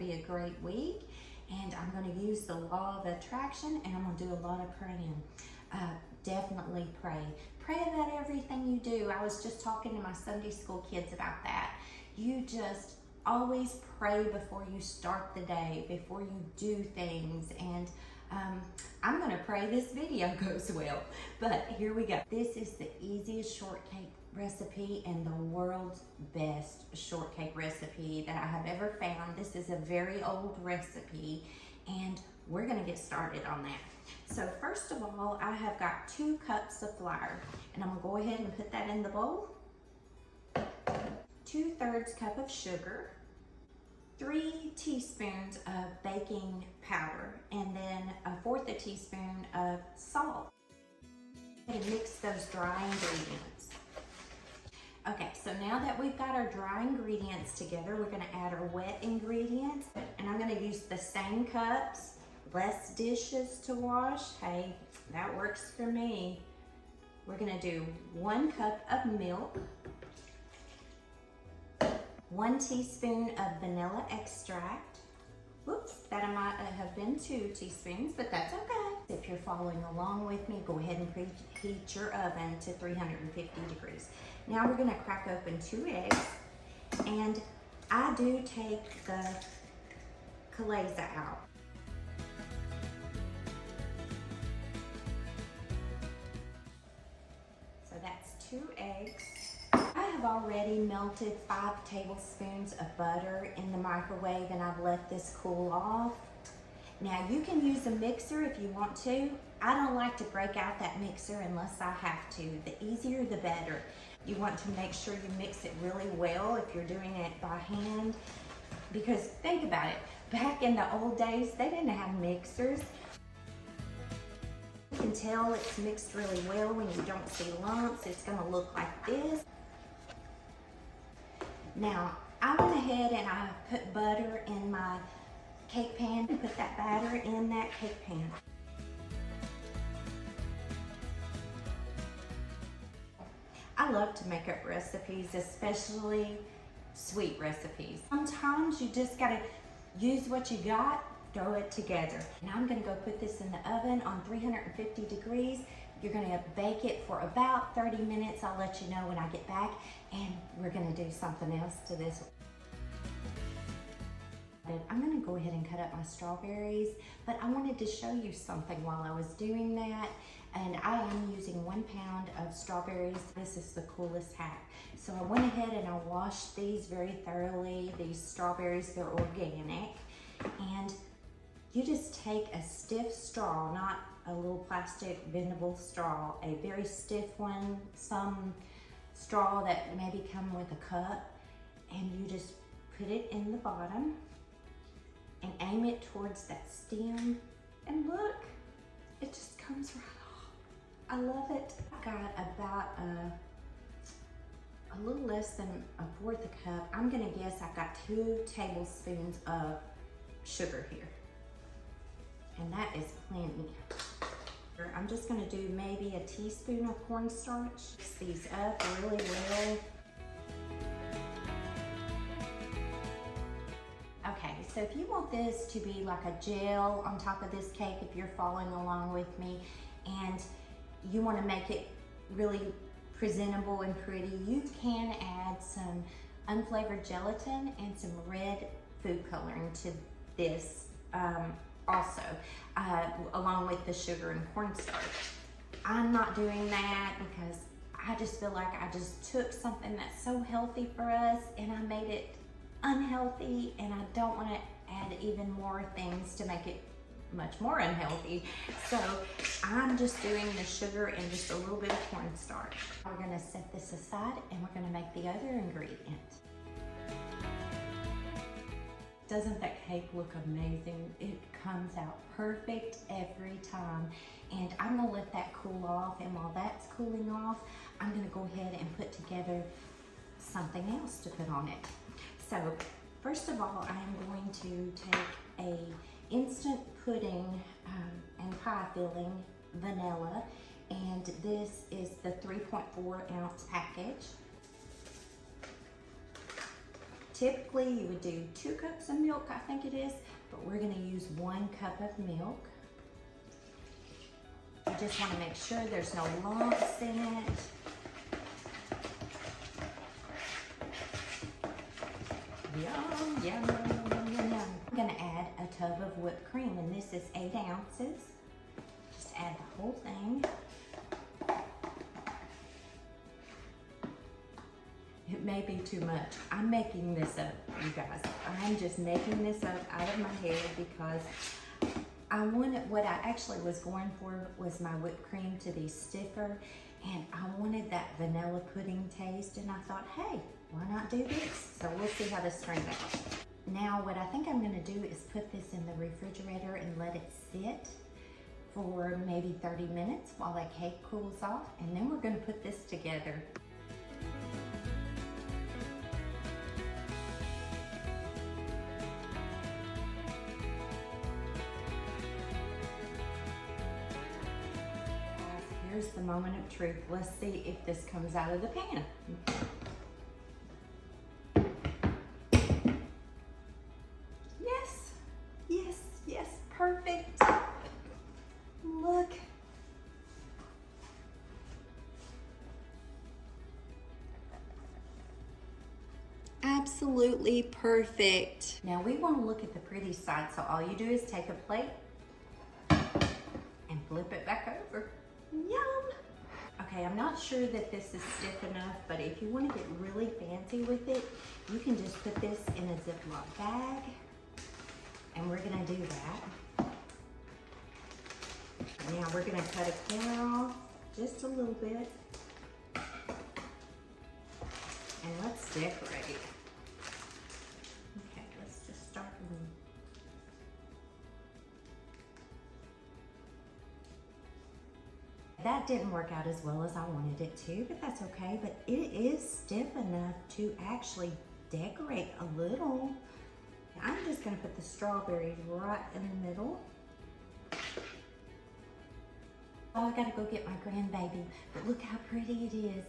be a great week, and I'm going to use the law of attraction, and I'm going to do a lot of praying. Definitely pray. Pray about everything you do. I was just talking to my Sunday school kids about that. You just always pray before you start the day, before you do things, and I'm gonna pray this video goes well, but here we go. This is the easiest shortcake recipe and the world's best shortcake recipe that I have ever found. This is a very old recipe, and we're gonna get started on that. So first of all, I have got 2 cups of flour, and I'm gonna go ahead and put that in the bowl. 2/3 cup of sugar, 3 teaspoons of baking powder, and then 1/4 teaspoon of salt. And mix those dry ingredients. Okay, so now that we've got our dry ingredients together, we're gonna add our wet ingredients, and I'm gonna use the same cups, less dishes to wash. Hey, that works for me. We're gonna do 1 cup of milk, 1 teaspoon of vanilla extract. Whoops, that might have been 2 teaspoons, but that's okay. If you're following along with me, go ahead and preheat your oven to 350 degrees. Now we're gonna crack open 2 eggs, and I do take the calaza out. So that's 2 eggs. I have already melted 5 tablespoons of butter in the microwave, and I've let this cool off. Now you can use a mixer if you want to. I don't like to break out that mixer unless I have to. The easier the better. You want to make sure you mix it really well if you're doing it by hand, because think about it, back in the old days they didn't have mixers. You can tell it's mixed really well when you don't see lumps. It's gonna look like this. Now, I went ahead and I put butter in my cake pan and put that batter in that cake pan. I love to make up recipes, especially sweet recipes. Sometimes you just gotta use what you got, throw it together. Now I'm gonna go put this in the oven on 350 degrees. You're gonna bake it for about 30 minutes. I'll let you know when I get back, and we're gonna do something else to this. I'm gonna go ahead and cut up my strawberries, but I wanted to show you something while I was doing that, and I am using 1 pound of strawberries. This is the coolest hack. So I went ahead and I washed these very thoroughly. These strawberries, they're organic, and you just take a stiff straw, not a little plastic bendable straw, a very stiff one, some straw that maybe come with a cup, and you just put it in the bottom and aim it towards that stem, and look, it just comes right off. I love it. I got about a little less than 1/4 cup. I'm gonna guess I've got 2 tablespoons of sugar here, and that is plenty. I'm just gonna do maybe a teaspoon of cornstarch. Mix these up really well. Okay, so if you want this to be like a gel on top of this cake, if you're following along with me, and you wanna make it really presentable and pretty, you can add some unflavored gelatin and some red food coloring to this also, along with the sugar and cornstarch. I'm not doing that because I just feel like I just took something that's so healthy for us and I made it unhealthy, and I don't want to add even more things to make it much more unhealthy. So I'm just doing the sugar and just a little bit of cornstarch. We're gonna set this aside and we're gonna make the other ingredient. Doesn't that cake look amazing? It comes out perfect every time. And I'm gonna let that cool off, and while that's cooling off, I'm gonna go ahead and put together something else to put on it. So first of all, I'm going to take a instant pudding and pie filling vanilla, and this is the 3.4 ounce package. typically you would do 2 cups of milk, I think it is, but we're gonna use 1 cup of milk. You just wanna make sure there's no lumps in it. Yum, yum, yum, yum, yum, yum. I'm gonna add a tub of whipped cream, and this is 8 ounces. Just add the whole thing. It may be too much. I'm making this up, you guys. I'm just making this up out of my head because I wanted, what I actually was going for was my whipped cream to be stiffer, and I wanted that vanilla pudding taste, and I thought, hey, why not do this? So we'll see how this turns out. Now what I think I'm gonna do is put this in the refrigerator and let it sit for maybe 30 minutes while that cake cools off, and then we're gonna put this together. Here's the moment of truth. Let's see if this comes out of the pan. Yes, yes, yes, perfect. Look. Absolutely perfect. Now we want to look at the pretty side, so all you do is take a plate and flip it back over. Yum! Okay, I'm not sure that this is stiff enough, but if you want to get really fancy with it, you can just put this in a Ziploc bag, and we're gonna do that. Now we're gonna cut a corner off, just a little bit, and let's decorate. Okay, let's just start with that. Didn't work out as well as I wanted it to, but that's okay. But it is stiff enough to actually decorate a little. I'm just gonna put the strawberries right in the middle. Oh, I gotta go get my grandbaby, but look how pretty it is.